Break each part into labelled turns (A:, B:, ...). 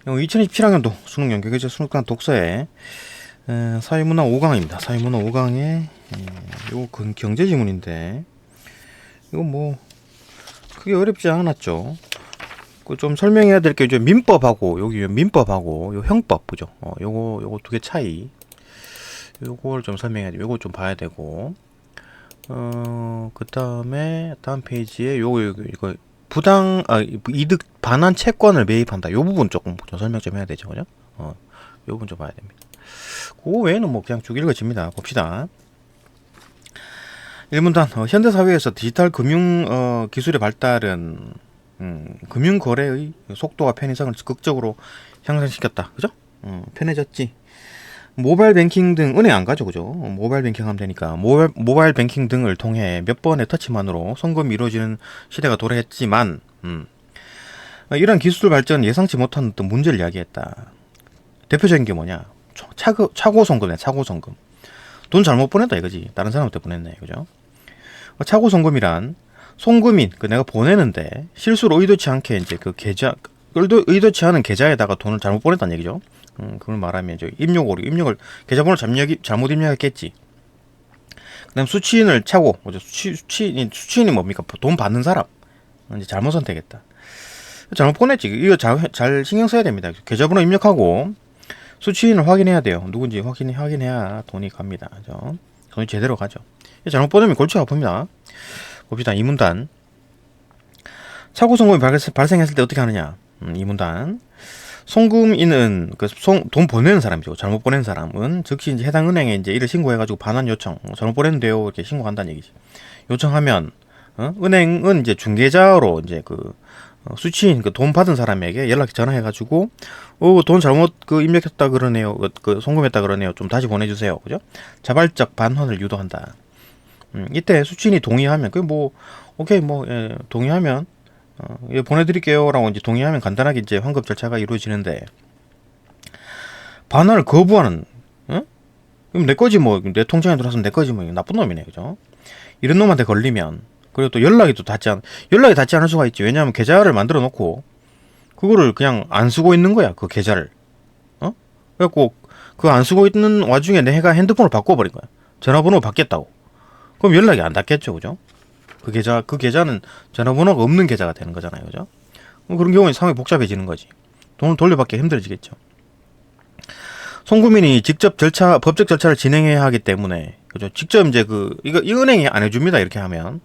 A: 2027학년도 수능 연계교재 수능관 독서에 사회문화 5강입니다. 사회문화 5강에 요 경제지문인데 이거 뭐 크게 어렵지 않았죠. 그 좀 설명해야 될 게 이제 민법하고 여기 민법하고 요 형법 그죠? 요거 두 개 차이. 요걸 좀 설명해야 돼. 요거 좀 봐야 되고 그다음에 다음 페이지에 이거 부당 이득 반환 채권을 매입한다. 요 부분 조금 좀 설명 좀 해야 되죠, 그죠? 요 부분 좀 봐야 됩니다. 그 외에는 뭐 그냥 쭉 읽어집니다. 봅시다. 1문단 현대 사회에서 디지털 금융 기술의 발달은 금융 거래의 속도와 편의성을 극적으로 향상시켰다. 그죠? 편해졌지. 모바일 뱅킹 등 은행 안 가죠, 그죠? 모바일 뱅킹 하면 되니까 모바일 뱅킹 등을 통해 몇 번의 터치만으로 송금이 이루어지는 시대가 도래했지만 이런 기술 발전 예상치 못한 어떤 문제를 이야기했다. 대표적인 게 뭐냐? 차고 송금이야, 차고 송금. 돈 잘못 보냈다 이거지. 다른 사람한테 보냈네, 그죠? 차고 송금이란 송금인 내가 보내는데 실수로 의도치 않게 이제 그 계좌 의도치 않은 계좌에다가 돈을 잘못 보냈다는 얘기죠. 그걸 말하면 이제 입력을 계좌번호 잘못 입력했겠지. 그다음 수취인을 차고 수취인이 뭡니까? 돈 받는 사람 이제 잘못 선택했다. 잘못 보냈지. 이거 잘 신경 써야 됩니다. 계좌번호 입력하고 수취인을 확인해야 돼요. 누군지 확인해야 돈이 갑니다. 그죠? 돈이 제대로 가죠. 잘못 보내면 골치가 아픕니다. 봅시다. 2문단. 차고 송금이 발생했을 때 어떻게 하느냐? 2문단. 송금인은 돈 보내는 사람이죠. 잘못 보낸 사람은 즉시 이제 해당 은행에 이제 이를 신고해가지고 반환 요청, 잘못 보냈는데요 이렇게 신고한다는 얘기지. 요청하면 은행은 이제 중개자로 이제 수취인 돈 받은 사람에게 전화해가지고 돈 잘못 입력했다 그러네요. 송금했다 그러네요. 좀 다시 보내주세요. 그죠? 자발적 반환을 유도한다. 이때 수취인이 동의하면 오케이 예, 동의하면 예, 보내드릴게요라고 이제 동의하면 간단하게 이제 환급 절차가 이루어지는데 반환을 거부하는 그럼 내 거지 내 통장에 들어와서 내 거지 나쁜 놈이네, 그죠? 이런 놈한테 걸리면 그리고 또 연락이 닿지 않을 수가 있지. 왜냐하면 계좌를 만들어 놓고 그거를 그냥 안 쓰고 있는 거야, 그 계좌를. 그래갖고 그 안 쓰고 있는 와중에 내가 핸드폰을 바꿔버린 거야. 전화번호 바뀌었다고. 그럼 연락이 안 닿겠죠, 그죠? 그 계좌는 전화번호가 없는 계좌가 되는 거잖아요, 그죠? 그런 경우에 상황이 복잡해지는 거지. 돈을 돌려받기 힘들어지겠죠. 송금인이 직접 법적 절차를 진행해야 하기 때문에, 그죠? 직접 이제 이 은행이 안 해줍니다, 이렇게 하면.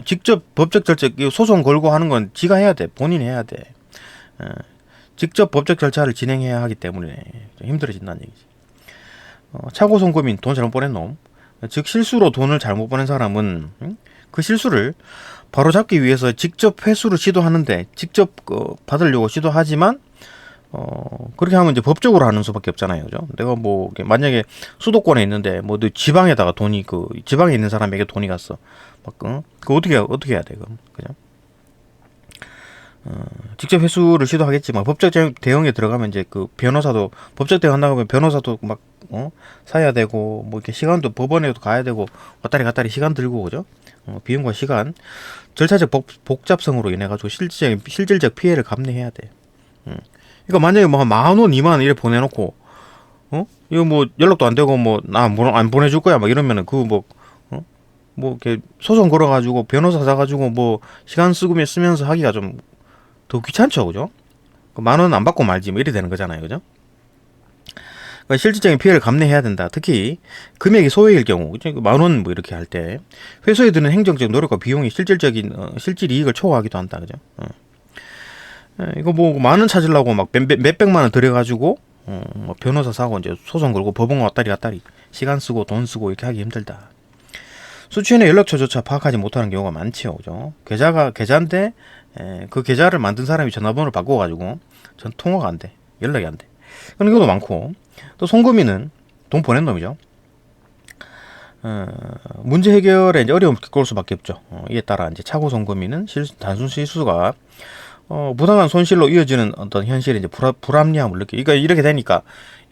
A: 직접 법적 절차, 소송 걸고 하는 건 지가 해야 돼. 본인이 해야 돼. 직접 법적 절차를 진행해야 하기 때문에 좀 힘들어진다는 얘기지. 차고 송금인, 돈 잘못 보낸 놈. 즉 실수로 돈을 잘못 보낸 사람은 그 실수를 바로잡기 위해서 직접 회수를 시도하는데 직접 받으려고 시도하지만 그렇게 하면 이제 법적으로 하는 수밖에 없잖아요, 그죠? 내가 만약에 수도권에 있는데 지방에다가 돈이 지방에 있는 사람에게 돈이 갔어. 그 어떻게 해야 돼, 그럼, 그죠? 직접 회수를 시도하겠지만 법적 대응에 들어가면 이제 법적 대응한다고 하면 변호사도 사야 되고 이렇게 시간도 법원에도 가야 되고 왔다리 시간 들고, 그죠? 비용과 시간, 절차적 복잡성으로 인해 가지고 실질적 피해를 감내해야 돼. 그러니까 만약에 10,000원, 20,000원 이래 보내놓고 이거 연락도 안 되고 나 안 보내줄 거야 이러면은 이렇게 소송 걸어가지고 변호사 사가지고 시간 쓰면서 하기가 좀 더 귀찮죠, 그죠? 10,000원 안 받고 말지 이래 되는 거잖아요, 그죠? 그러니까 실질적인 피해를 감내해야 된다. 특히 금액이 소액일 경우, 그죠? 10,000원 이렇게 할 때 회수에 드는 행정적 노력과 비용이 실질 이익을 초과하기도 한다, 그죠? 이거 10,000원 찾으려고 몇백만 원 들여가지고 변호사 사고 이제 소송 걸고 법원 왔다리 시간 쓰고 돈 쓰고 이렇게 하기 힘들다. 수취인의 연락처조차 파악하지 못하는 경우가 많지요, 그죠? 계좌인데 그 계좌를 만든 사람이 전화번호를 바꿔가지고 전 통화가 안 돼, 연락이 안 돼. 그런 경우도 많고, 또 송금인은 돈 보낸 놈이죠. 문제 해결에 이제 어려움을 겪을 수밖에 없죠. 이에 따라 이제 차고 송금인은 단순 실수가 부당한 손실로 이어지는 어떤 현실에 이제 불합리함을 느끼. 그러니까 이렇게 되니까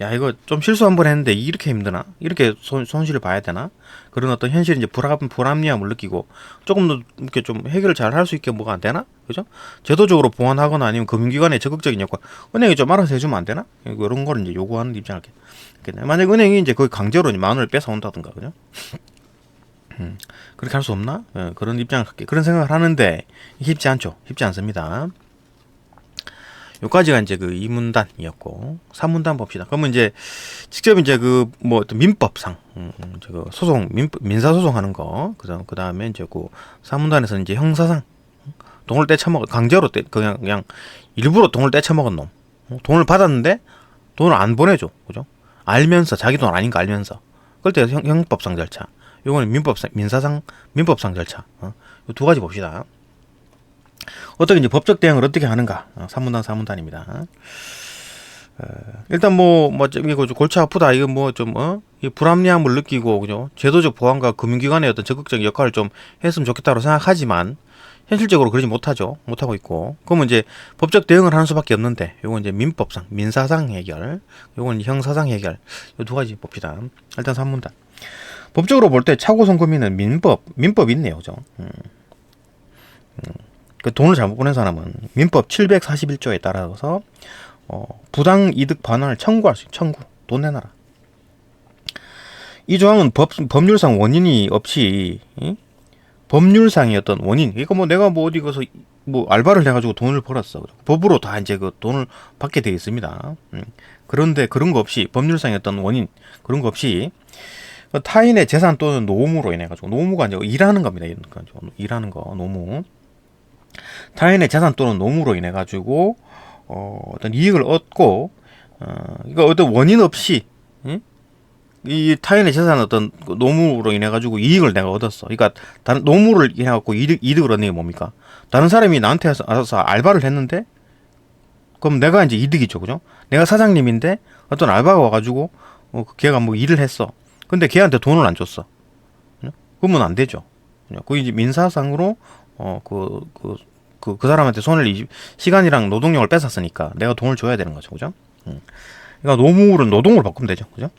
A: 야 이거 좀 실수 한 번 했는데 이렇게 힘드나? 이렇게 손실을 봐야 되나? 그런 어떤 현실에 이제 불합리함을 느끼고 조금 더 이렇게 좀 해결을 잘 할 수 있게 뭐가 안 되나? 그죠? 제도적으로 보완하거나 아니면 금융기관의 적극적인 역할, 은행이 좀 알아서 해주면 안 되나? 이런 걸 이제 요구하는 입장을 이렇게. 만약 은행이 이제 거의 강제로 만 원을 뺏어온다든가, 그죠? 그렇게 할 수 없나? 그런 입장을 갖게, 그런 생각을 하는데 쉽지 않죠. 쉽지 않습니다. 요까지가 이제 그 2문단이었고 3문단 봅시다. 그러면 이제 직접 이제 그 뭐 민법상 그 소송 민사 소송하는 거, 그다음에 이제 그 3문단에서 이제 형사상 돈을 떼쳐먹 강제로 그냥 일부러 돈을 떼쳐먹은 놈, 돈을 받았는데 돈을 안 보내줘, 그죠? 알면서 자기 돈 아닌 거 알면서, 그럴 때 형법상 절차. 요거는 민법상 절차. 요 두 가지 봅시다. 어떻게 이제 법적 대응을 어떻게 하는가? 3문단 4문단입니다. 일단 이거 골치 아프다. 이거 이 불합리함을 느끼고, 그죠? 제도적 보완과 금융기관의 어떤 적극적 역할을 좀 했으면 좋겠다고 생각하지만 현실적으로 그러지 못하고 있고. 그러면 이제 법적 대응을 하는 수밖에 없는데, 요건 이제 민사상 해결, 요건 형사상 해결. 요 두 가지 봅시다. 일단 3문단. 법적으로 볼 때 차고송금이는 민법 있네요, 그죠? 그 돈을 잘못 보낸 사람은 민법 741조에 따라서 부당 이득 반환을 청구할 수 있어. 돈 내놔라. 이 조항은 법률상 원인이 없이 법률상의 어떤 원인. 이거 내가 어디 가서 알바를 해가지고 돈을 벌었어. 법으로 다 이제 그 돈을 받게 되어 있습니다. 그런데 그런 거 없이 법률상의 어떤 원인, 그런 거 없이 타인의 재산 또는 노무로 인해 가지고, 노무가 이제 일하는 겁니다. 일하는 거, 노무. 타인의 재산 또는 노무로 인해 가지고 어떤 이익을 얻고, 이거 어떤 원인 없이 이 타인의 재산 어떤 노무로 인해 가지고 이익을 내가 얻었어. 그러니까 다른 노무를 인해 갖고 이득을 얻는 게 뭡니까? 다른 사람이 나한테 와서 알바를 했는데, 그럼 내가 이제 이득이죠, 그죠? 내가 사장님인데 어떤 알바가 와가지고 걔가 일을 했어. 근데 걔한테 돈을 안 줬어. 그러면 안 되죠. 그 이제 민사상으로 그 사람한테 시간이랑 노동력을 뺏었으니까 내가 돈을 줘야 되는 거죠, 그죠? 그러니까 노무를 노동으로 바꾸면 되죠, 그죠?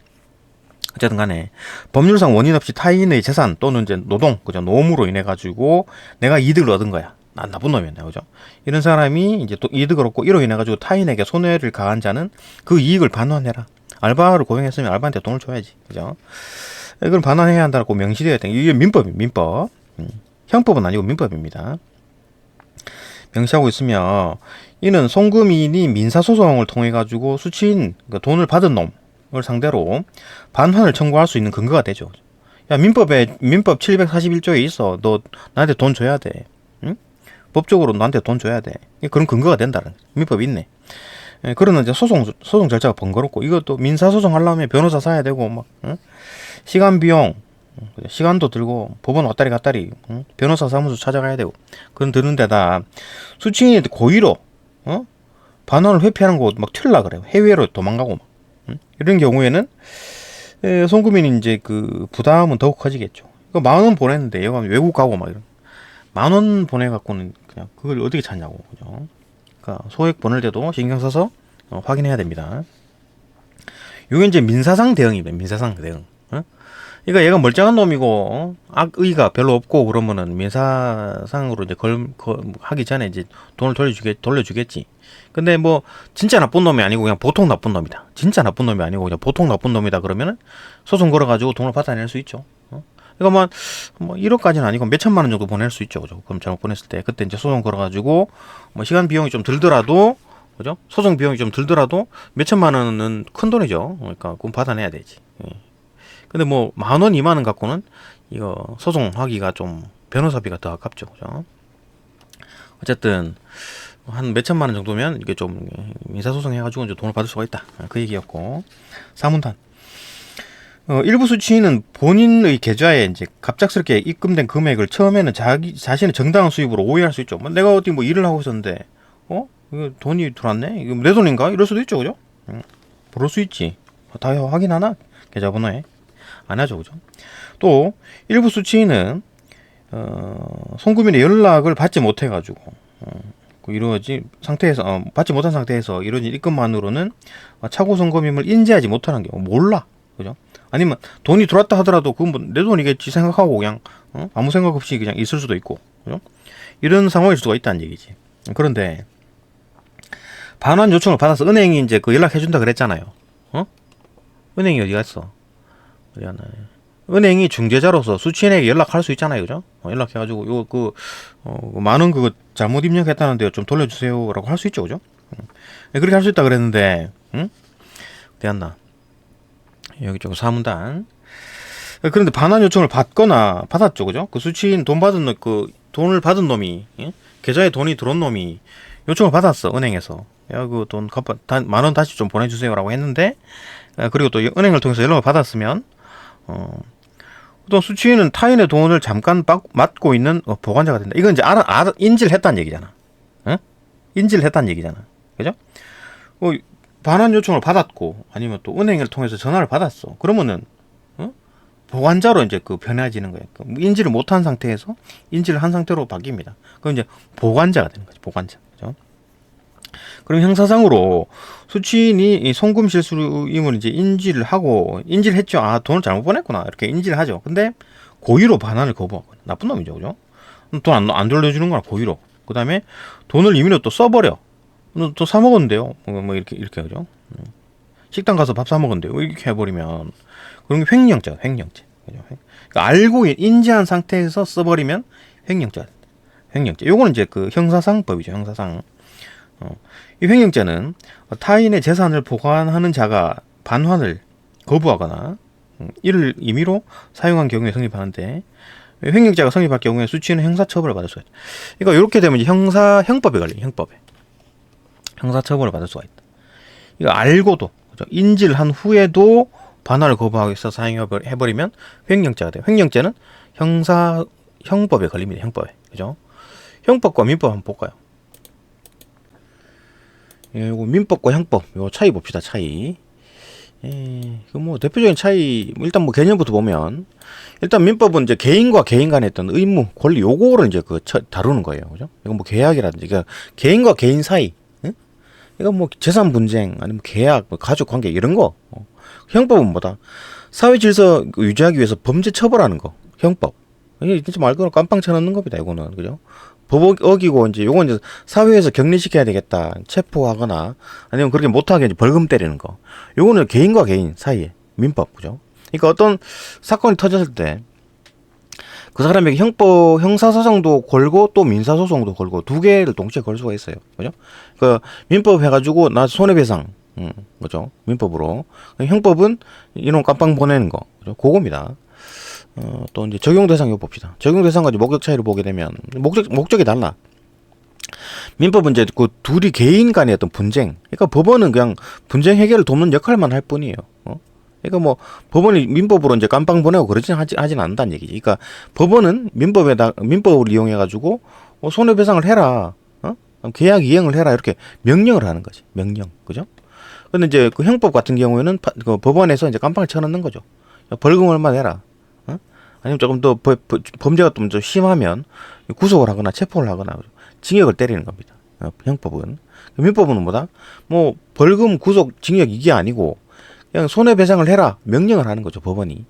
A: 어쨌든 간에 법률상 원인 없이 타인의 재산 또는 이제 노동, 그죠? 노무로 인해 가지고 내가 이득을 얻은 거야. 난 나쁜 놈이었네, 그죠? 이런 사람이 이제 또 이득을 얻고 이로 인해 가지고 타인에게 손해를 가한 자는 그 이익을 반환해라. 알바를 고용했으면 알바한테 돈을 줘야지, 그죠? 이걸 반환해야 한다고 명시되어 있다. 이게 민법. 형법은 아니고 민법입니다. 명시하고 있으며, 이는 송금인이 민사소송을 통해 가지고 수취인, 그러니까 돈을 받은 놈을 상대로 반환을 청구할 수 있는 근거가 되죠. 야, 민법 741조에 있어. 너 나한테 돈 줘야 돼. 응? 법적으로 나한테 돈 줘야 돼. 그런 근거가 된다는 거죠. 민법이 있네. 그러나 이제 소송 절차가 번거롭고, 이것도 민사소송 하려면 변호사 사야 되고, 시간 비용, 시간도 들고, 법원 왔다리 갔다리, 변호사 사무소 찾아가야 되고, 그건 드는 데다, 수취인이 고의로, 반환을 회피하는 거 튈라 그래요. 해외로 도망가고, 이런 경우에는, 송금인이 이제 그 부담은 더욱 커지겠죠. 이거 10,000원 보냈는데, 얘가 외국 가고 이런. 10,000원 보내갖고는 그냥 그걸 어떻게 찾냐고, 그죠? 소액 보낼 때도 신경 써서 확인해야 됩니다. 이게 이제 민사상 대응입니다. 민사상 대응. 그러니까 얘가 멀쩡한 놈이고 악의가 별로 없고 그러면은 민사상으로 이제 하기 전에 이제 돈을 돌려주겠지. 근데 진짜 나쁜 놈이 아니고 그냥 보통 나쁜 놈이다. 진짜 나쁜 놈이 아니고 그냥 보통 나쁜 놈이다 그러면은 소송 걸어가지고 돈을 받아낼 수 있죠. 그러니까 1억까지는 아니고 몇 천만 원 정도 보낼 수 있죠, 그죠? 그럼 잘못 보냈을 때 그때 이제 소송 걸어가지고 시간 비용이 좀 들더라도, 그죠? 소송 비용이 좀 들더라도 몇 천만 원은 큰 돈이죠. 그러니까 그건 받아내야 되지. 근데 10,000원, 20,000원 갖고는 이거 소송하기가 좀 변호사비가 더 아깝죠, 그죠? 어쨌든 한 몇 천만 원 정도면 이게 좀 민사소송 해가지고 이제 돈을 받을 수가 있다. 그 얘기였고, 4문단. 일부 수취인은 본인의 계좌에 이제 갑작스럽게 입금된 금액을 처음에는 자신의 정당한 수입으로 오해할 수 있죠. 내가 어디 일을 하고 있었는데, 이거 돈이 들어왔네? 이거 내 돈인가? 이럴 수도 있죠, 그죠? 그럴 수 있지. 다 확인하나? 계좌번호에. 안 하죠, 그죠? 또, 일부 수취인은, 송금인의 연락을 받지 못해가지고, 이루어진 상태에서 받지 못한 상태에서 이루어진 입금만으로는 차고 송금임을 인지하지 못하는 경우 몰라, 그죠? 아니면 돈이 들어왔다 하더라도 그건 뭐 내 돈이겠지 생각하고 그냥 아무 생각 없이 그냥 있을 수도 있고, 그죠? 이런 상황일 수가 있다는 얘기지. 그런데 반환 요청을 받아서 은행이 이제 그 연락해준다 그랬잖아요. 은행이 어디 갔어? 어디 갔나? 은행이 중재자로서 수취인에게 연락할 수 있잖아요, 그죠? 연락해가지고 요거 만원 그거 잘못 입력했다는데요, 좀 돌려주세요라고 할 수 있죠, 그죠? 그렇게 할 수 있다 그랬는데, 어디 갔나? 여기 좀 사문단. 그런데 반환 요청을 받았죠, 그죠? 그 수취인 돈을 받은 놈이, 계좌에 돈이 들어온 놈이 요청을 받았어, 은행에서. 야, 그 돈 만원 다시 좀 보내주세요라고 했는데, 그리고 또 은행을 통해서 연락을 받았으면, 또 수취인은 타인의 돈을 잠깐 맡고 있는 보관자가 된다. 이건 이제 인지를 했다는 얘기잖아. 인지를 했다는 얘기잖아. 그죠? 반환 요청을 받았고, 아니면 또 은행을 통해서 전화를 받았어. 그러면은, 보관자로 이제 변해지는 거예요. 인지를 못한 상태에서 인지를 한 상태로 바뀝니다. 그럼 이제 보관자가 되는 거죠. 보관자. 그죠? 그럼 형사상으로 수취인이 이 송금 실수임을 이제 인지를 했죠. 아, 돈을 잘못 보냈구나. 이렇게 인지를 하죠. 근데 고의로 반환을 거부하거나 나쁜 놈이죠. 그죠? 돈 안 돌려주는 거나 고의로. 그 다음에 돈을 임의로 또 써버려. 또 사 먹었는데요. 뭐 이렇게 그죠? 식당 가서 밥 사 먹었는데요. 이렇게 해버리면 그런 게 횡령죄가 횡령죄. 그죠? 그러니까 알고 인지한 상태에서 써버리면 횡령죄가 된다. 횡령죄. 요거는 이제 그 형사상법이죠. 형사상. 이 횡령죄는 타인의 재산을 보관하는 자가 반환을 거부하거나 이를 임의로 사용한 경우에 성립하는데, 횡령죄가 성립할 경우에 수취인은 형사처벌을 받을 수가 있다. 그러니까 이렇게 되면 이제 형법에 걸려. 형사처벌을 받을 수가 있다. 이거 알고도, 그죠? 인지를 한 후에도 반환을 거부하고 있어 사용해버리면 횡령죄가 돼요. 횡령죄는 형법에 걸립니다. 형법에. 그죠? 형법과 민법 한번 볼까요? 요거 민법과 형법, 요 차이 봅시다. 차이. 그 뭐 대표적인 차이, 일단 뭐 개념부터 보면, 일단 민법은 이제 개인과 개인 간에 어떤 의무, 권리, 요거를 이제 다루는 거예요. 그죠? 이건 뭐 계약이라든지, 그러니까 개인과 개인 사이, 이거 뭐 재산 분쟁, 아니면 계약, 뭐 가족 관계 이런 거. 형법은 뭐다? 사회 질서 유지하기 위해서 범죄 처벌하는 거. 형법. 이게 진짜 말 그대로 깜빵 쳐넣는 겁니다. 이거는. 그죠? 법 어기고 이제 요건 이제 사회에서 격리시켜야 되겠다. 체포하거나 아니면 그렇게 못하게 이제 벌금 때리는 거. 요거는 개인과 개인 사이에 민법. 그죠? 그러니까 어떤 사건이 터졌을 때 그 사람에게 형사소송도 걸고 또 민사소송도 걸고 두 개를 동시에 걸 수가 있어요. 그죠? 그 민법 해가지고 나 손해배상, 그죠? 민법으로. 형법은 이놈 깜빵 보내는 거. 그죠? 그겁니다. 또 이제 적용 대상 이거 봅시다. 적용 대상과 목적 차이를 보게 되면 목적이 달라. 민법은 이제 그 둘이 개인 간의 어떤 분쟁. 그러니까 법원은 그냥 분쟁 해결을 돕는 역할만 할 뿐이에요. 그러니까 뭐 법원이 민법으로 이제 깜빵 보내고 하진 않는다는 얘기지. 그러니까 법원은 민법을 이용해 가지고 손해배상을 해라, 계약 이행을 해라 이렇게 명령을 하는 거지. 명령, 그죠? 근데 이제 그 형법 같은 경우에는 그 법원에서 이제 깜빵을 쳐넣는 거죠. 벌금 얼마 내라. 아니면 조금 더 범죄가 좀 심하면 구속을 하거나 체포를 하거나 징역을 때리는 겁니다. 형법은. 민법은 뭐다? 뭐 벌금, 구속, 징역 이게 아니고 그냥 손해배상을 해라 명령을 하는 거죠. 법원이.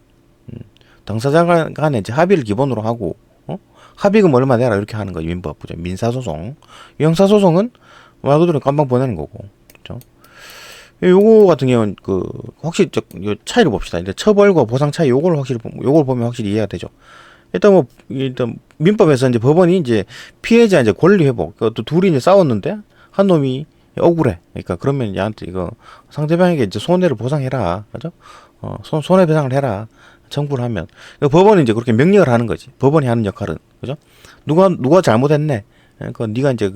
A: 당사자 간에 이제 합의를 기본으로 하고 합의금 얼마 내라 이렇게 하는 거죠. 민법. 그죠? 민사소송. 형사소송은 말 그대로 깜빵 보내는 거고. 그죠? 요거 같은 경우는 확실히 차이를 봅시다. 이제 처벌과 보상 차이 요걸 보면 확실히 이해가 되죠. 일단 민법에서 이제 법원이 이제 피해자 이제 권리 회복, 또 둘이 이제 싸웠는데 한 놈이 억울해. 그러니까 그러면 얘한테 이거 상대방에게 이제 손해를 보상해라. 그죠? 손해배상을 해라. 청구를 하면 법원이 이제 그렇게 명령을 하는 거지. 법원이 하는 역할은. 그죠? 누가 잘못했네. 그 네가 이제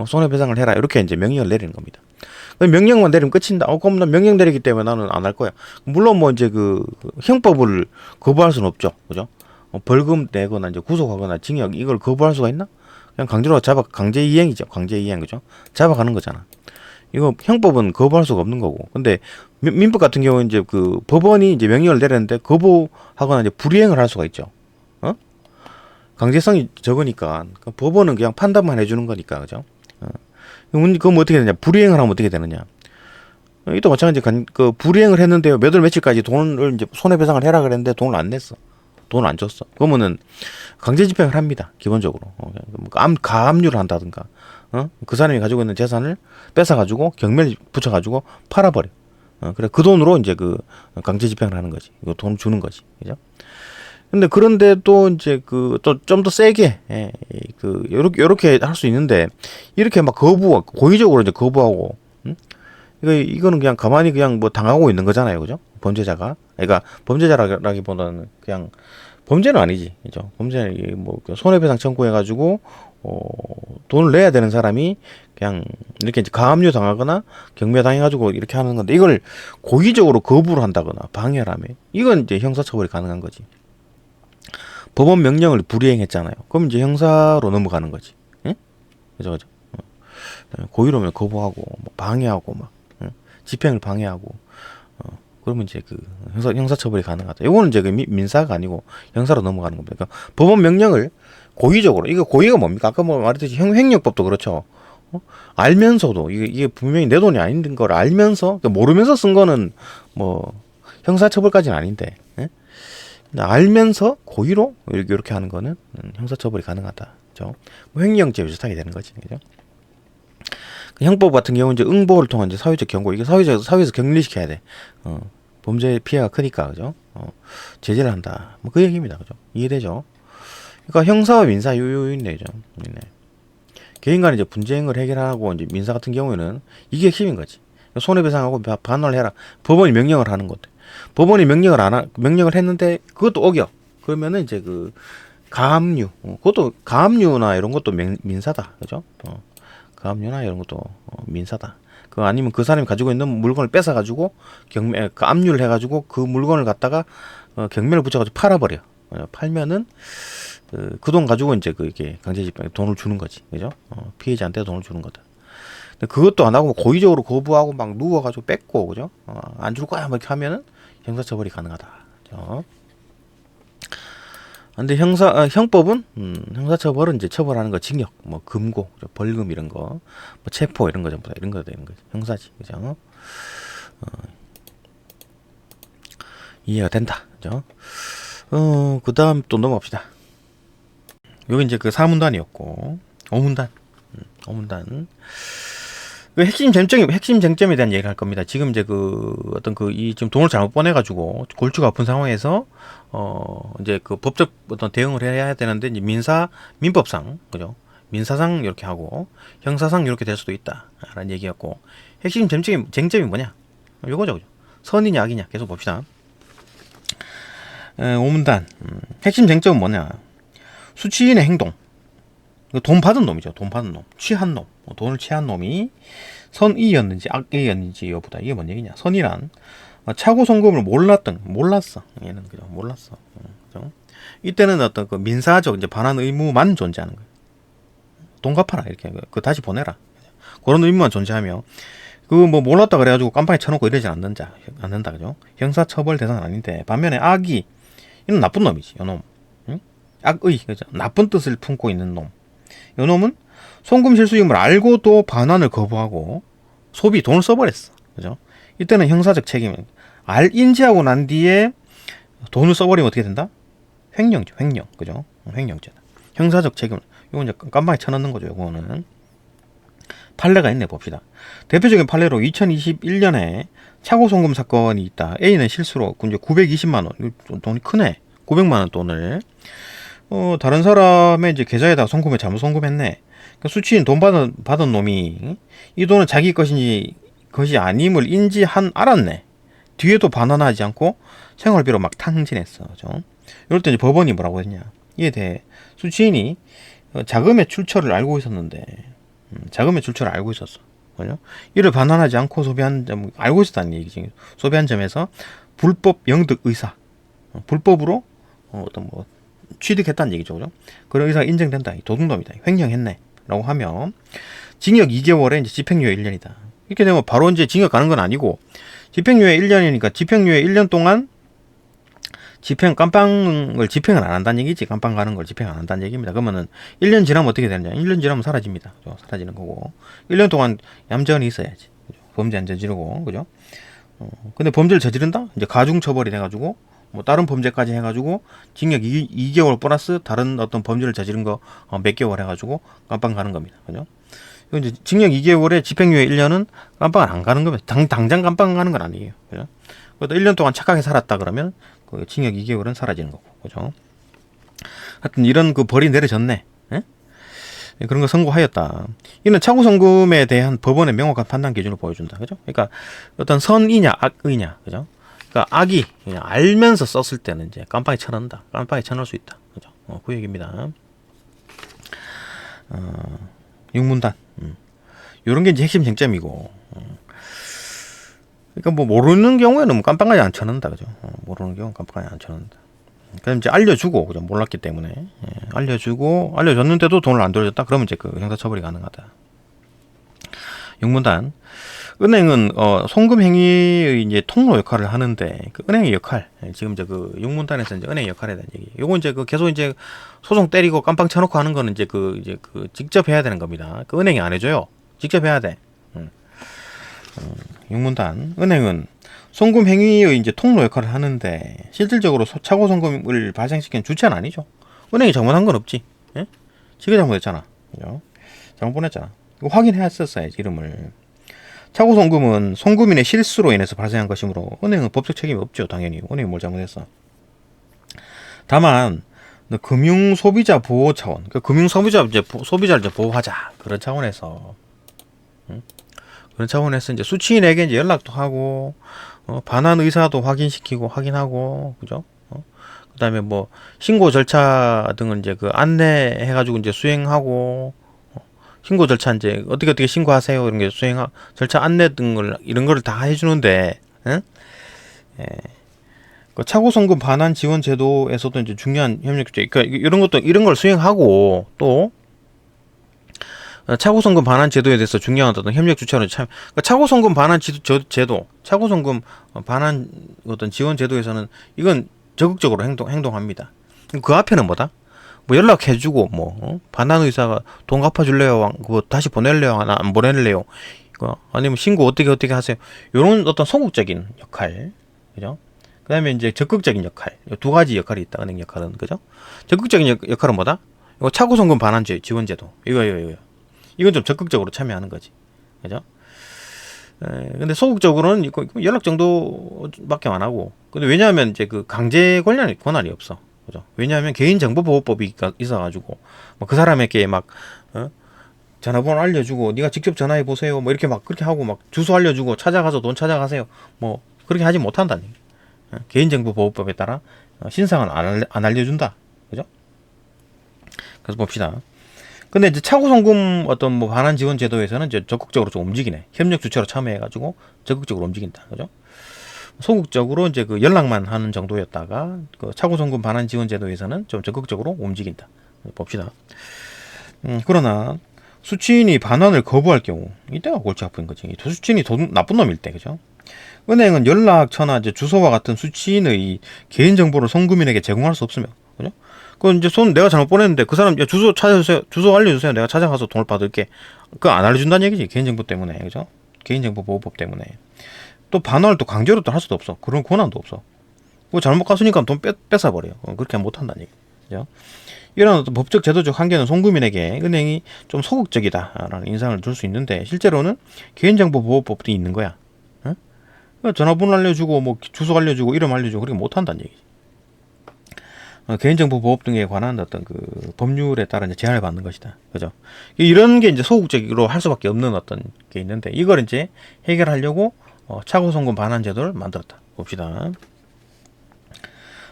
A: 손해배상을 해라. 이렇게 이제 명령을 내리는 겁니다. 명령만 내리면 끝인다. 그럼 난 명령 내리기 때문에 나는 안 할 거야. 물론 뭐 이제 형법을 거부할 수는 없죠. 그죠? 벌금 내거나 이제 구속하거나 징역 이걸 거부할 수가 있나? 그냥 강제로 강제 이행이죠. 강제 이행. 그죠? 잡아가는 거잖아. 이거 형법은 거부할 수가 없는 거고. 근데 민법 같은 경우는 이제 법원이 이제 명령을 내렸는데 거부하거나 이제 불이행을 할 수가 있죠. 강제성이 적으니까 법원은 그냥 판단만 해주는 거니까. 그죠? 그럼 어떻게 되냐? 불이행을 하면 어떻게 되느냐? 이또 마찬가지 그 불이행을 했는데요. 몇 월 며칠까지 돈을 이제 손해배상을 해라 그랬는데 돈을 안 냈어. 돈을 안 줬어. 그러면은 강제 집행을 합니다. 기본적으로. 가압류를 한다든가, 그 사람이 가지고 있는 재산을 뺏어가지고 경매를 붙여가지고 팔아버려. 그래 그 돈으로 이제 그 강제 집행을 하는 거지. 이거 돈 주는 거지. 그죠? 근데 그런데 또 이제 그 또 좀 더 세게 그 요렇게 할 수 있는데 이렇게 막 고의적으로 이제 거부하고 이거는 그냥 가만히 그냥 뭐 당하고 있는 거잖아요. 그죠? 범죄자가. 그러니까 범죄자라기보다는 그냥 범죄는 아니지. 그죠? 범죄는 뭐 손해배상 청구해가지고, 돈을 내야 되는 사람이 그냥 이렇게 이제 가압류 당하거나 경매 당해가지고 이렇게 하는 건데 이걸 고의적으로 거부를 한다거나 방해를 하면 이건 이제 형사처벌이 가능한 거지. 법원 명령을 불이행했잖아요. 그럼 이제 형사로 넘어가는 거지. 응? 그죠? 고의로면 거부하고, 뭐 방해하고 막. 집행을 방해하고 그러면 이제 그 형사처벌이 가능하다. 이거는 이제 그 민사가 아니고 형사로 넘어가는 겁니다. 그러니까 법원 명령을 고의적으로 이거 고의가 뭡니까? 아까 뭐 말했듯이 횡령법도 그렇죠. 알면서도 이게 분명히 내 돈이 아닌 걸 알면서 그러니까 모르면서 쓴 거는 뭐 형사처벌까지는 아닌데 알면서 고의로 이렇게 하는 거는 형사처벌이 가능하다. 그죠? 뭐 횡령죄 비슷하게 되는 거지. 그죠? 형법 같은 경우는 이제 응보를 통한 이제 사회적 경고, 이게 사회에서 격리시켜야 돼. 범죄 피해가 크니까, 그죠? 제재를 한다. 뭐 그 얘기입니다. 그죠? 이해되죠? 그러니까 형사와 민사 요인이죠. 개인 간의 이제 분쟁을 해결하고 이제 민사 같은 경우에는 이게 핵심인 거지. 손해배상하고 반환을 해라. 법원이 명령을 하는 건데. 법원이 명령을 했는데 그것도 어겨. 그러면은 이제 그 가압류, 그것도 가압류나 이런 것도 민사다. 그죠? 가압류나 이런 것도 민사다. 그 아니면 그 사람이 가지고 있는 물건을 뺏어가지고 그 압류를 해가지고 그 물건을 갖다가 경매를 붙여가지고 팔아버려. 팔면은 그 돈 가지고 이제 그게 강제집행 돈을 주는 거지, 그죠? 피해자한테 돈을 주는 거다. 근데 그것도 안 하고 고의적으로 거부하고 막 누워가지고 뺏고, 그죠? 안 줄 거야, 막 이렇게 하면은 형사처벌이 가능하다. 그죠? 근데 형법은 형사처벌은 이제 처벌하는 거 징역, 뭐 금고, 벌금 이런 거, 뭐 체포 이런 거 전부 다 이런 거 되는 거지. 형사지, 그죠? 이해가 된다, 그죠? 그다음 또 넘어갑시다. 여기 이제 그 4문단이었고 5문단. 그 핵심 쟁점에 대한 얘기를 할 겁니다. 지금 이제 그 어떤 지금 돈을 잘못 보내가지고 골치가 아픈 상황에서 이제 그 법적 어떤 대응을 해야 되는데 이제 민법상, 그죠? 민사상 이렇게 하고 형사상 이렇게 될 수도 있다라는 얘기였고, 핵심 쟁점이 뭐냐? 요거죠, 그죠? 선이냐 악이냐 계속 봅시다. 5문단 핵심 쟁점은 뭐냐? 수취인의 행동, 돈 받은 놈이죠. 돈 받은 놈, 취한 놈, 돈을 취한 놈이 선의였는지 악의였는지 여부다. 이게 뭔 얘기냐? 선이란 차고 송금을 몰랐어. 얘는 그죠? 몰랐어. 그죠? 이때는 어떤 그 민사적 이제 반환 의무만 존재하는 거예요. 돈 갚아라 이렇게 그 다시 보내라. 그런 의무만 존재하며 그 뭐 몰랐다 그래가지고 깜빡이 쳐놓고 이러지 않는다. 그죠? 형사처벌 대상은 아닌데 반면에 악이 이는 나쁜 놈이지. 요 놈. 응? 악의, 그죠? 나쁜 뜻을 품고 있는 놈. 요 놈은 송금 실수임을 알고도 반환을 거부하고 돈을 써버렸어. 그죠? 이때는 형사적 책임. 인지하고 난 뒤에 돈을 써버리면 어떻게 된다? 횡령죠. 횡령. 그죠? 횡령죄다. 형사적 책임. 이건 이제 깜빡이 쳐넣는 거죠. 이거는. 판례가 있네. 봅시다. 대표적인 판례로 2021년에 차고 송금 사건이 있다. A는 실수로 이제 920만 원. 돈이 크네. 900만 원 돈을 다른 사람의 이제 계좌에다가 잘못 송금했네. 그러니까 수취인 돈 받은 놈이 이 돈은 자기 것이 아님을 알았네. 뒤에도 반환하지 않고 생활비로 막 탕진했어. 그죠? 이럴 때 이제 법원이 뭐라고 했냐? 이에 대해 수취인이 자금의 출처를 알고 있었는데, 그죠? 이를 반환하지 않고 소비한 점, 알고 있었다는 얘기지. 소비한 점에서 불법 영득 의사, 불법으로 어떤 뭐 취득했다는 얘기죠. 그죠? 그런 의사가 인정된다. 도둑놈이다. 횡령했네. 라고 하면 징역 2개월에 이제 집행유예 1년이다. 이렇게 되면 바로 이제 징역 가는 건 아니고 집행유예 1년이니까 집행유예 1년 동안 집행을 안 한다는 얘기지. 깜빵 가는 걸 집행 안 한다는 얘기입니다. 그러면은 1년 지나면 어떻게 되느냐? 1년 지나면 사라집니다. 그죠? 사라지는 거고. 1년 동안 얌전히 있어야지. 그죠? 범죄 안 저지르고, 그죠? 근데 범죄를 저지른다? 이제 가중 처벌이 돼가지고, 뭐 다른 범죄까지 해가지고 징역 2개월 플러스 다른 어떤 범죄를 저지른 거 몇 개월 해가지고 깜빵 가는 겁니다. 그죠? 이건 이제 징역 2개월에 집행유예 1년은 깜빵을 안 가는 겁니다. 당장 깜빵 가는 건 아니에요. 그죠? 그래도 1년 동안 착하게 살았다 그러면 그 징역 2개월은 사라지는 거고. 그죠? 하여튼 이런 그 벌이 내려졌네. 예? 그런 거 선고하였다. 이는 차고 송금에 대한 법원의 명확한 판단 기준을 보여준다. 그죠? 그러니까 어떤 선이냐 악의냐. 그죠? 그러니까 악이 그냥 알면서 썼을 때는 이제 깜빵에 쳐넣는다. 깜빵에 쳐넣을 수 있다. 그죠? 그 얘기입니다. 육문단. 요런 게 이제 핵심 쟁점이고. 그러니까 뭐 모르는 경우에는 뭐 깜빵까지 안 쳐넣는다. 그죠? 모르는 경우는 깜빵까지 안 쳐넣는다. 그럼 이제 알려주고, 그죠? 몰랐기 때문에. 알려줬는데도 돈을 안 돌려줬다? 그러면 이제 그 형사처벌이 가능하다. 육문단. 은행은 송금 행위의 이제 통로 역할을 하는데 그 은행의 역할 지금 이제 그 육문단에서 이제 은행의 역할에 대한 얘기. 요거 이제 그 계속 이제 소송 때리고 깜빵 쳐놓고 하는 거는 이제 그 직접 해야 되는 겁니다. 그 은행이 안 해줘요. 직접 해야 돼. 육문단. 은행은 송금 행위의 이제 통로 역할을 하는데 실질적으로 차고 송금을 발생시킨 주체는 아니죠. 은행이 잘못한 건 없지. 예? 지가 잘못했잖아. 그죠? 잘못 보냈잖아. 이거 확인했었어야지 이름을. 차고 송금은 송금인의 실수로 인해서 발생한 것이므로 은행은 법적 책임이 없죠. 당연히 은행이 뭘 잘못했어. 다만 금융 소비자 보호 차원, 그러니까 금융 소비자를 이제 보호하자 그런 차원에서 이제 수취인에게 이제 연락도 하고 반환 의사도 확인하고 그죠? 그다음에 뭐 신고 절차 등을 이제 그 안내해가지고 이제 수행하고. 신고 절차 이제 어떻게 신고하세요 이런 게 절차 안내 등을 이런 거를 다 해주는데, 응? 예. 그 차고 송금 반환 지원 제도에서도 이제 중요한 협력 주체, 그러니까 이런 걸 수행하고 또 차고 송금 반환 제도에 대해서 중요한 어떤 협력 주체로 그러니까 차고 송금 반환 제도, 차고 송금 반환 어떤 지원 제도에서는 이건 적극적으로 행동합니다. 그 앞에는 뭐다? 뭐 연락해주고 반환 의사가 돈 갚아줄래요? 그거 다시 보낼래요? 안 보낼래요? 아니면 신고 어떻게 하세요? 요런 어떤 소극적인 역할, 그죠? 그 다음에 이제 적극적인 역할, 두 가지 역할이 있다. 은행 역할은, 그죠? 적극적인 역할은 뭐다? 이거 차고 송금 반환 지원제도. 이건 좀 적극적으로 참여하는 거지, 그죠? 근데 소극적으로는 연락 정도밖에 안 하고. 근데 왜냐하면 이제 그 강제 권한이 없어. 그죠? 왜냐하면 개인정보보호법이 있어가지고 그 사람에게 막 전화번호 알려주고 네가 직접 전화해 보세요 뭐 이렇게 막 그렇게 하고 막 주소 알려주고 찾아가서 돈 찾아가세요 뭐 그렇게 하지 못한다니. 개인정보보호법에 따라 신상은 안 알려준다. 그죠? 그래서 봅시다. 근데 이제 차고송금 어떤 뭐 반환 지원 제도에서는 이제 적극적으로 좀 움직이네. 협력 주체로 참여해가지고 적극적으로 움직인다. 그죠? 소극적으로 이제 그 연락만 하는 정도였다가 그 차고송금 반환 지원 제도에서는 좀 적극적으로 움직인다. 봅시다. 그러나 수취인이 반환을 거부할 경우 이때가 골치 아픈 거지. 수취인이 나쁜 놈일 때, 그죠? 은행은 연락처나 이제 주소와 같은 수취인의 개인 정보를 송금인에게 제공할 수 없으며, 그죠? 그 이제 내가 잘못 보냈는데 그 사람 주소 찾아주세요, 주소 알려주세요, 내가 찾아가서 돈을 받을게. 그거 안 알려준다는 얘기지. 개인정보 때문에, 그죠? 개인정보보호법 때문에. 또 반환을 또 강제로 또 할 수도 없어. 그런 권한도 없어. 뭐 잘못 갔으니까 돈 뺏어버려요. 그렇게 못한다는 얘기. 그죠? 이런 어떤 법적 제도적 한계는 송금인에게 은행이 좀 소극적이다라는 인상을 줄 수 있는데 실제로는 개인정보보호법도 있는 거야. 응? 전화번호 알려주고 뭐 주소 알려주고 이름 알려주고 그렇게 못한다는 얘기. 개인정보보호법 등에 관한 어떤 그 법률에 따라 이제 제한을 받는 것이다. 그죠? 이런 게 이제 소극적으로 할 수밖에 없는 어떤 게 있는데 이걸 이제 해결하려고 차고송금 반환 제도를 만들었다. 봅시다.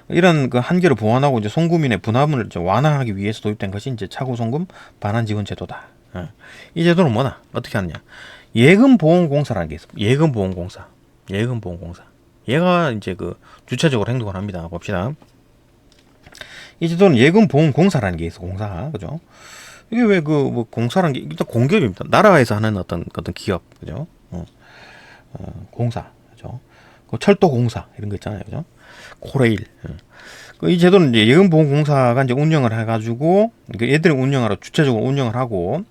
A: 이런 그 한계를 보완하고 이제 송금인의 부담을 이제 완화하기 위해서 도입된 것이 이제 차고송금 반환 지원 제도다. 이 제도는 뭐나? 어떻게 하느냐? 예금보험공사라는 게 있어. 예금보험공사. 얘가 이제 그 주체적으로 행동을 합니다. 봅시다. 이 제도는 예금보험공사라는 게 있어. 공사. 그죠? 이게 왜 그 뭐 공사라는 게 일단 공기업입니다. 나라에서 하는 어떤 기업. 그죠? 공사. 그죠? 그 철도공사 이런 거 있잖아요, 그죠? 코레일. 이 제도는 이제 예금보험공사가 이제 운영을 해가지고 얘들이 운영하러 주체적으로 운영을 하고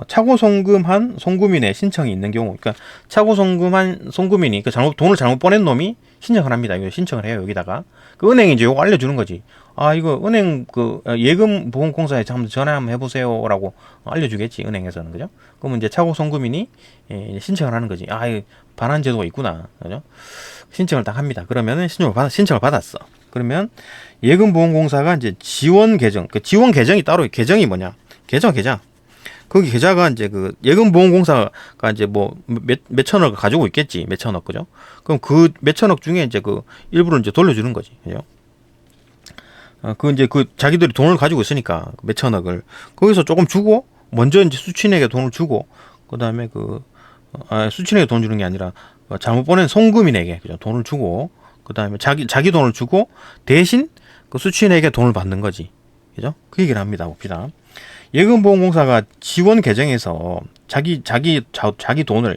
A: 차고 송금한 송금인의 신청이 있는 경우, 그러니까 차고 송금한 송금인이 그 돈을 잘못 보낸 놈이 신청을 합니다. 이거 신청을 해요 여기다가. 그 은행이 이제 요거 알려주는 거지. 아 이거 은행 그 예금보험공사에 한번 전화 한번 해보세요라고 알려주겠지 은행에서는, 그죠? 그러면 이제 차고 송금인이 신청을 하는 거지. 아 이거 반환 제도가 있구나, 그죠? 신청을 딱 합니다. 그러면은 신청을 받았어. 그러면 예금보험공사가 이제 지원 계정, 그 지원 계정이 따로, 계정이 뭐냐? 계정. 거기 계좌가 이제 그 예금보험공사가 이제 뭐 몇천억을 가지고 있겠지. 몇천억, 그죠? 그럼 그 몇천억 중에 이제 그 일부를 이제 돌려주는 거지. 그죠? 그 이제 그 자기들이 돈을 가지고 있으니까 몇천억을 거기서 조금 주고, 먼저 이제 수취인에게 돈을 주고, 그 다음에 수취인에게 돈 주는 게 아니라 잘못 보낸 송금인에게, 그죠? 돈을 주고, 그 다음에 자기 돈을 주고 대신 그 수취인에게 돈을 받는 거지. 그죠? 그 얘기를 합니다. 봅시다. 예금보험공사가 지원 계정에서 자기 돈을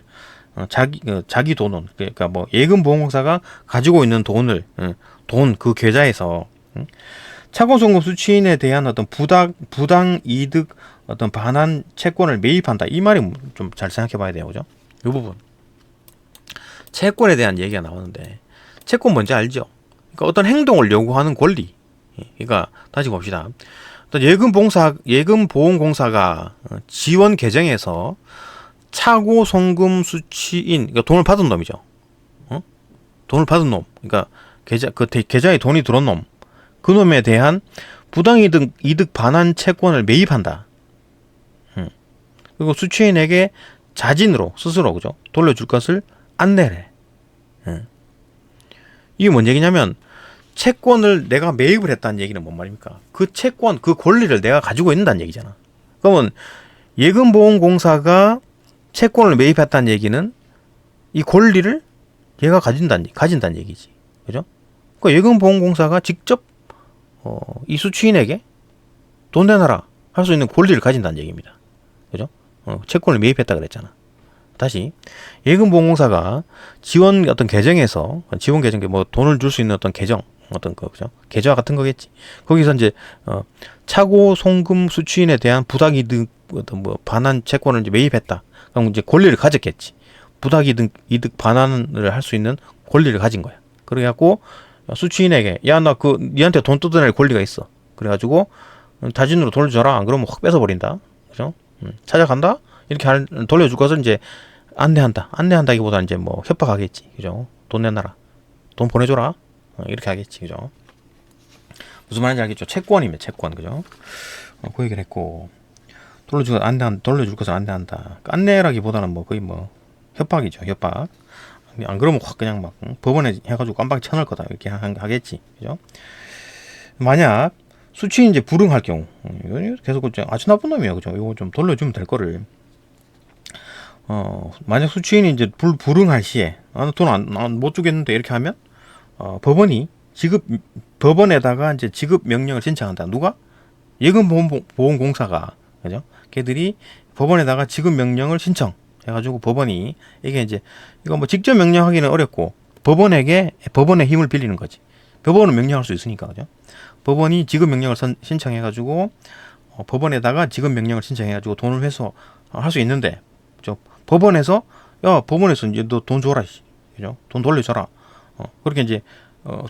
A: 자기 돈은, 그러니까 뭐 예금보험공사가 가지고 있는 돈을 돈 그 계좌에서 차고송금 수취인에 대한 어떤 부당 이득 어떤 반환 채권을 매입한다. 이 말이 좀 잘 생각해 봐야 돼요. 그죠? 이 부분. 채권에 대한 얘기가 나오는데, 채권 뭔지 알죠? 그러니까 어떤 행동을 요구하는 권리. 그러니까 다시 봅시다. 예금보험공사가 지원 계정에서 차고 송금 수취인, 그러니까 돈을 받은 놈이죠. 돈을 받은 놈. 그러니까 계좌에 돈이 들어온 놈. 그 놈에 대한 부당이득 반환 채권을 매입한다. 그리고 수취인에게 자진으로 스스로, 그죠? 돌려줄 것을 안내래. 이게 뭔 얘기냐면, 채권을 내가 매입을 했다는 얘기는 뭔 말입니까? 그 채권, 그 권리를 내가 가지고 있는다는 얘기잖아. 그러면 예금보험공사가 채권을 매입했다는 얘기는 이 권리를 얘가 가진다는 얘기지. 그죠? 그러니까 예금보험공사가 직접 이 수취인에게 돈 내놔라 할 수 있는 권리를 가진다는 얘기입니다. 그죠? 채권을 매입했다 그랬잖아. 다시, 예금보험공사가 지원 어떤 계정에서, 지원 계정, 뭐 돈을 줄 수 있는 어떤 계정, 어떤 거, 그죠? 계좌 같은 거겠지. 거기서 이제 차고 송금 수취인에 대한 부당이득 어떤 뭐 반환 채권을 이제 매입했다. 그럼 이제 권리를 가졌겠지. 부당이득 반환을 할 수 있는 권리를 가진 거야. 그래갖고 수취인에게, 야 나 니한테 돈 뜯어낼 권리가 있어. 그래가지고 자진으로 돈을 줘라. 안 그러면 확 뺏어버린다. 그죠? 찾아간다. 이렇게 돌려줄 것을 이제 안내한다기보다 이제 뭐 협박하겠지. 그죠? 돈 내놔라. 돈 보내줘라. 이렇게 하겠지. 그죠? 무슨 말인지 알겠죠? 채권이면 채권. 그죠? 그 얘기를 했고, 돌려줄 것을 안내한다. 안내라기보다는 뭐 거의 뭐 협박이죠. 협박. 안 그러면 확 그냥 막 법원에 해가지고 깜빡이 쳐넣을 거다. 이렇게 하겠지. 그죠? 만약 수취인이 이제 불응할 경우, 계속 아주 나쁜 놈이에요. 그죠? 이거 좀 돌려주면 될 거를. 만약 수취인이 이제 불응할 시에, 돈 못 주겠는데 이렇게 하면, 법원에다가 이제 지급 명령을 신청한다. 누가? 예금보험공사가, 그죠? 걔들이 법원에다가 지급 명령을 신청해가지고 법원이, 이게 이제, 이거 뭐 직접 명령하기는 어렵고, 법원의 힘을 빌리는 거지. 법원은 명령할 수 있으니까, 그죠? 법원이 지급 명령을 신청해가지고, 법원에다가 지급 명령을 신청해가지고 돈을 회수할 수 있는데, 법원에서 이제 너 돈 줘라, 그죠? 돈 돌려줘라. 그렇게 이제,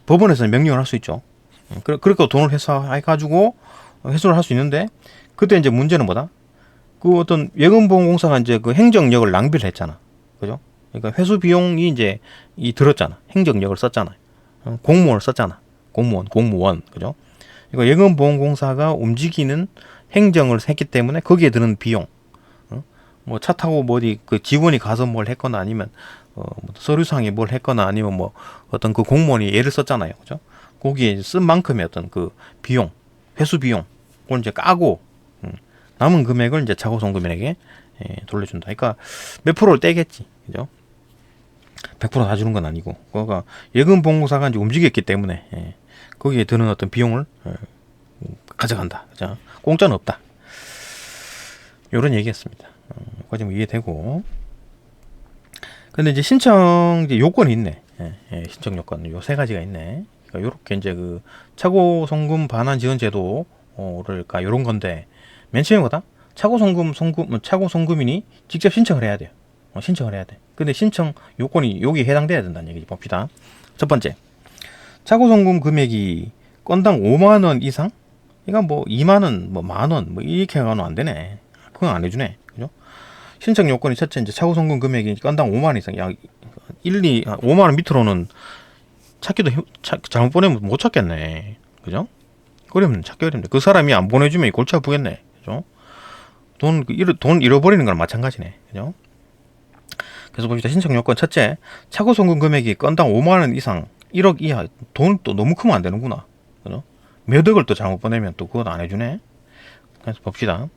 A: 법원에서는 명령을 할 수 있죠. 그러니까 돈을 회수해가지고 회수를 할 수 있는데, 그때 이제 문제는 뭐다? 그 어떤 예금보험공사가 이제 그 행정력을 낭비를 했잖아. 그죠? 그러니까 회수 비용이 이제 들었잖아. 행정력을 썼잖아. 공무원을 썼잖아. 공무원. 그죠? 그러니까 예금보험공사가 움직이는 행정을 했기 때문에 거기에 드는 비용. 뭐 차 타고 뭐 어디 그 직원이 가서 뭘 했거나 아니면 뭐 서류상에 뭘 했거나 아니면 뭐 어떤 그 공무원이 애를 썼잖아요. 그죠? 거기에 쓴 만큼의 어떤 그 비용, 회수 비용, 그걸 이제 까고 남은 금액을 이제 차고송금인에게 돌려준다. 그러니까 몇 프로를 떼겠지. 그죠? 100% 다 주는 건 아니고. 그러니까 예금보험공사가 이제 움직였기 때문에 거기에 드는 어떤 비용을 가져간다. 그죠? 공짜는 없다. 요런 얘기였습니다. 여기까지 뭐 이해되고. 근데 이제 신청 요건이 있네. 신청 요건 요 세 가지가 있네. 그러니까 요렇게 이제 그 차고 송금 반환 지원 제도를까 요런 건데 맨 처음에 거다. 차고 송금인이 직접 신청을 해야 돼요. 신청을 해야 돼. 근데 신청 요건이 여기 해당돼야 된다는 얘기지. 봅시다. 첫 번째, 차고 송금 금액이 건당 5만 원 이상? 이거 뭐 2만 원, 뭐 만 원, 뭐 이렇게 가면 안 되네. 그건 안 해주네. 그죠? 신청 요건이 첫째, 이제 차고 송금 금액이 건당 5만 원 이상. 야, 5만 원 밑으로는 잘못 보내면 못 찾겠네. 그죠? 그러면 찾기 어렵네. 그 사람이 안 보내주면 골치 아프겠네. 그죠? 돈 잃어버리는 거랑 마찬가지네. 그죠? 그래서 봅시다. 신청 요건 첫째, 차고 송금 금액이 건당 5만 원 이상, 1억 이하. 돈 또 너무 크면 안 되는구나. 그죠? 몇 억을 또 잘못 보내면 또 그건 안 해주네. 그래서 봅시다.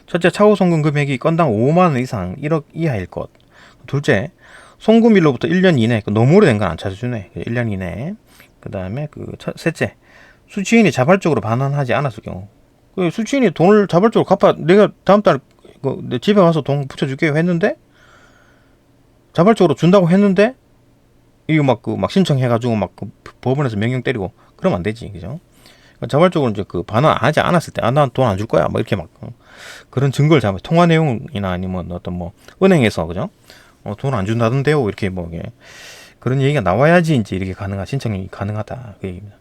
A: 첫째, 차고 송금 금액이 건당 5만 원 이상, 1억 이하일 것. 둘째, 송금일로부터 1년 이내, 너무 오래된 건 안 찾아주네. 1년 이내. 그 다음에 셋째, 수취인이 자발적으로 반환하지 않았을 경우. 그 수취인이 돈을 자발적으로 갚아, 내가 다음 달 내 집에 와서 돈 붙여줄게요 했는데, 자발적으로 준다고 했는데, 이거 막 신청해가지고 법원에서 명령 때리고, 그러면 안 되지. 그죠? 자발적으로 이제 반환하지 않았을 때, 난 돈 안 줄 거야. 이렇게 그런 증거를 잡아. 통화 내용이나 아니면 어떤 은행에서, 그죠? 돈 안 준다던데요. 이렇게 그런 얘기가 나와야지 이제 이렇게 신청이 가능하다. 그 얘기입니다.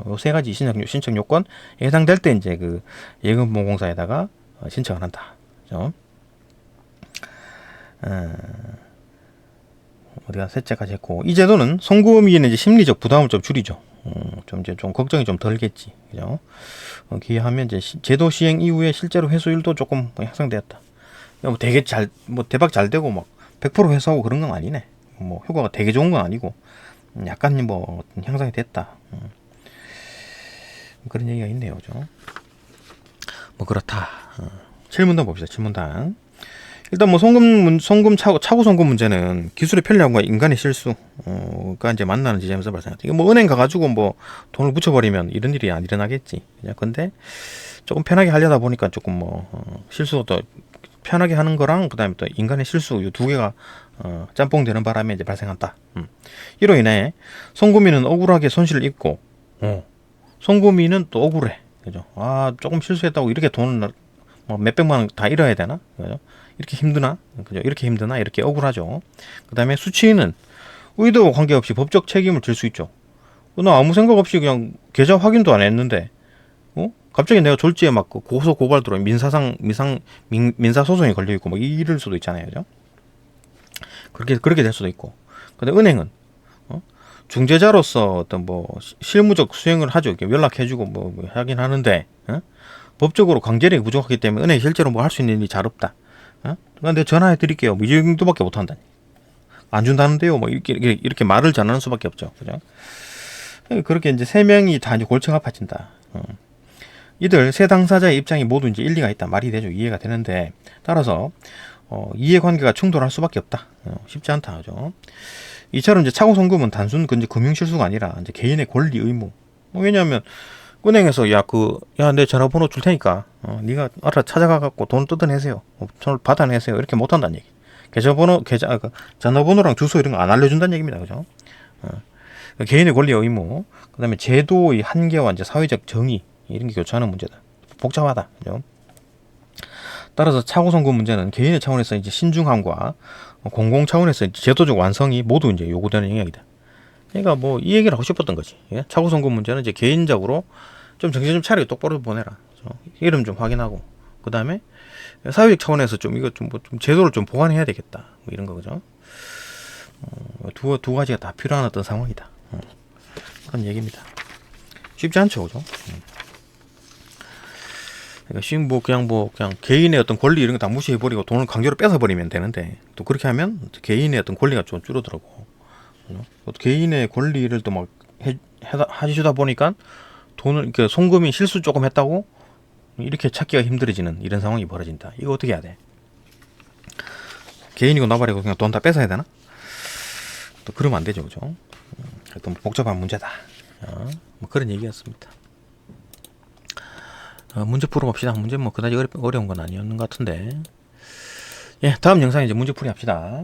A: 요 세 가지 신청 요건 해당될 때 이제 그 예금보험공사에다가 신청을 한다. 그죠? 어디가 셋째까지 했고, 이 제도는 송금인의 이제 심리적 부담을 좀 줄이죠. 좀 걱정이 좀 덜겠지. 그죠? 기하면 이제 제도 시행 이후에 실제로 회수율도 조금 향상되었다. 되게 대박 잘 되고 100% 회수하고 그런 건 아니네. 효과가 되게 좋은 건 아니고, 약간 향상이 됐다. 그런 얘기가 있네요. 그죠? 그렇다. 7문단 봅시다. 7문단. 일단 차고 송금 문제는 기술의 편리함과 인간의 실수가 이제 만나는 지점에서 발생한다. 이게 은행 가가지고 돈을 붙여버리면 이런 일이 안 일어나겠지. 그냥 근데 조금 편하게 하려다 보니까 조금 실수도 편하게 하는 거랑 그다음에 또 인간의 실수 이 두 개가 짬뽕 되는 바람에 이제 발생한다. 이로 인해 송금인은 억울하게 손실을 입고, 송금인은 또 억울해. 그죠? 조금 실수했다고 이렇게 돈을 몇백만 원 다 잃어야 되나? 그죠? 이렇게 힘드나? 그죠? 이렇게 힘드나? 이렇게 억울하죠. 그 다음에 수취인은 의도와 관계없이 법적 책임을 질 수 있죠. 나 아무 생각 없이 그냥 계좌 확인도 안 했는데, 갑자기 내가 졸지에 고소 고발 들어 민사 소송이 걸려 있고 이럴 수도 있잖아요. 그죠? 그렇게 될 수도 있고. 근데 은행은 중재자로서 어떤 실무적 수행을 하죠. 연락해주고 하긴 하는데, 법적으로 강제력이 부족하기 때문에 은행이 실제로 할 수 있는 일이 잘 없다. 내가 전화해 드릴게요. 이 정도밖에 못 한다. 안 준다는데요. 이렇게 말을 전하는 수밖에 없죠. 그죠? 그렇게 이제 세 명이 다 이제 골치가 아파진다. 이들 세 당사자의 입장이 모두 이제 일리가 있다. 말이 되죠. 이해가 되는데, 따라서 이해관계가 충돌할 수밖에 없다. 쉽지 않다. 그죠? 이처럼 이제 차고 송금은 단순 금융 실수가 아니라 이제 개인의 권리 의무. 왜냐하면 은행에서 내 전화번호 줄 테니까 네가 알아 찾아가갖고 돈 뜯어내세요. 돈을 받아내세요. 이렇게 못한다는 얘기. 전화번호랑 주소 이런 거 안 알려준다는 얘기입니다. 그죠? 개인의 권리 의무. 그다음에 제도의 한계와 이제 사회적 정의 이런 게 교차하는 문제다. 복잡하다. 그죠? 따라서 차고 송금 문제는 개인의 차원에서 이제 신중함과 공공 차원에서 이제 제도적 완성이 모두 이제 요구되는 영역이다. 그러니까 이 얘기를 하고 싶었던 거지. 차고 송금 문제는 이제 개인적으로 좀 정신 좀 차리고 똑바로 보내라. 이름 좀 확인하고, 그 다음에 사회적 차원에서 이거 좀 제도를 좀 보완해야 되겠다. 이런 거죠. 두 가지가 다 필요한 어떤 상황이다. 그런 얘기입니다. 쉽지 않죠, 그죠? 그러니까 그냥 개인의 어떤 권리 이런 거 다 무시해버리고 돈을 강제로 뺏어버리면 되는데, 또 그렇게 하면 개인의 어떤 권리가 좀 줄어들고, 개인의 권리를 또 하시다 보니까 돈을 송금이 실수 조금 했다고 이렇게 찾기가 힘들어지는 이런 상황이 벌어진다. 이거 어떻게 해야 돼? 개인이고 나발이고 그냥 돈 다 뺏어야 되나? 또 그러면 안 되죠, 그죠? 또 복잡한 문제다. 그런 얘기였습니다. 문제 풀어봅시다. 문제 그다지 어려운 건 아니었는 것 같은데. 다음 영상에 이제 문제 풀이 합시다.